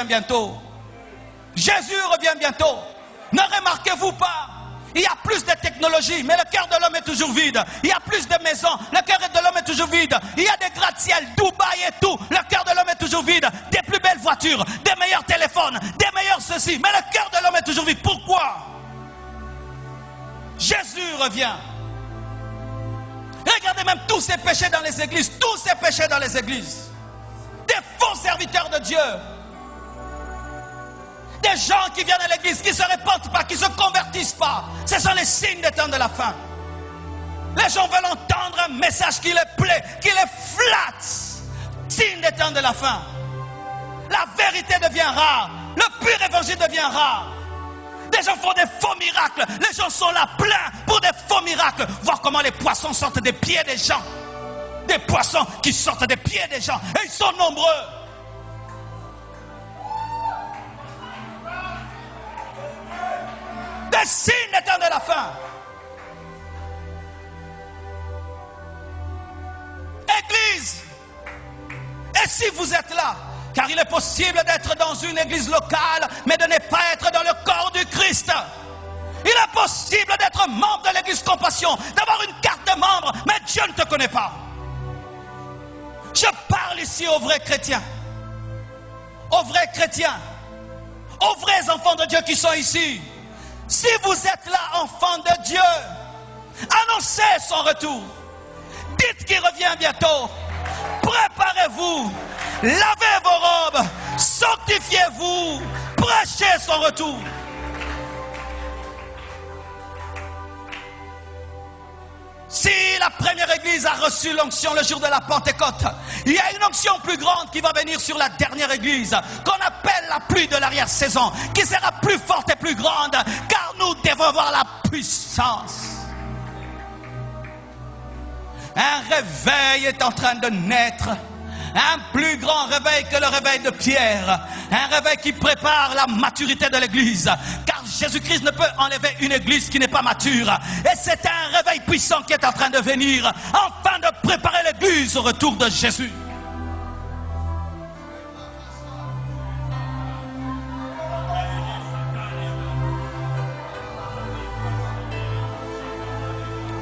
bientôt. Jésus revient bientôt. Ne remarquez-vous pas? Il y a plus de technologie, mais le cœur de l'homme est toujours vide. Il y a plus de maisons, le cœur de l'homme est toujours vide. Il y a des gratte-ciel, Dubaï et tout, le cœur de l'homme est toujours vide. Des plus belles voitures, des meilleurs téléphones, des meilleurs ceci, mais le cœur de l'homme est toujours vide. Pourquoi? Jésus revient. Regardez même tous ces péchés dans les églises, tous ces péchés dans les églises. Des faux serviteurs de Dieu. Des gens qui viennent à l'église, qui ne se répandent pas, qui ne se convertissent pas. Ce sont les signes des temps de la fin. Les gens veulent entendre un message qui les plaît, qui les flatte. Signe des temps de la fin. La vérité devient rare. Le pur évangile devient rare. Des gens font des faux miracles. Les gens sont là pleins pour des faux miracles. Voir comment les poissons sortent des pieds des gens. Des poissons qui sortent des pieds des gens. Et ils sont nombreux. Des signes des temps de la fin. Église. Et si vous êtes là, car il est possible d'être dans une église locale, mais de ne pas être dans le corps du Christ. Il est possible d'être membre de l'église Compassion, d'avoir une carte de membre, mais Dieu ne te connaît pas. Je parle ici aux vrais chrétiens. Aux vrais chrétiens. Aux vrais enfants de Dieu qui sont ici. Si vous êtes là, enfants de Dieu, annoncez son retour. Dites qu'il revient bientôt. Préparez-vous. Lavez vos robes. Sanctifiez-vous. Prêchez son retour. Si la première église a reçu l'onction le jour de la Pentecôte, il y a une onction plus grande qui va venir sur la dernière église, qu'on appelle la pluie de l'arrière-saison, qui sera plus forte et plus grande, car nous devons avoir la puissance. Un réveil est en train de naître. Un plus grand réveil que le réveil de Pierre. Un réveil qui prépare la maturité de l'église. Car Jésus-Christ ne peut enlever une église qui n'est pas mature. Et c'est un réveil puissant qui est en train de venir, afin de préparer l'église au retour de Jésus.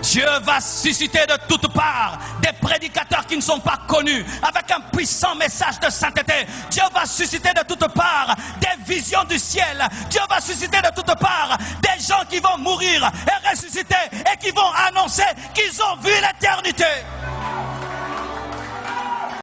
Dieu va susciter de toutes parts des prédicateurs qui ne sont pas connus, avec un puissant message de sainteté. Dieu va susciter de toutes parts des visions du ciel. Dieu va susciter de toutes parts des gens qui vont mourir et ressusciter et qui vont annoncer qu'ils ont vu l'éternité.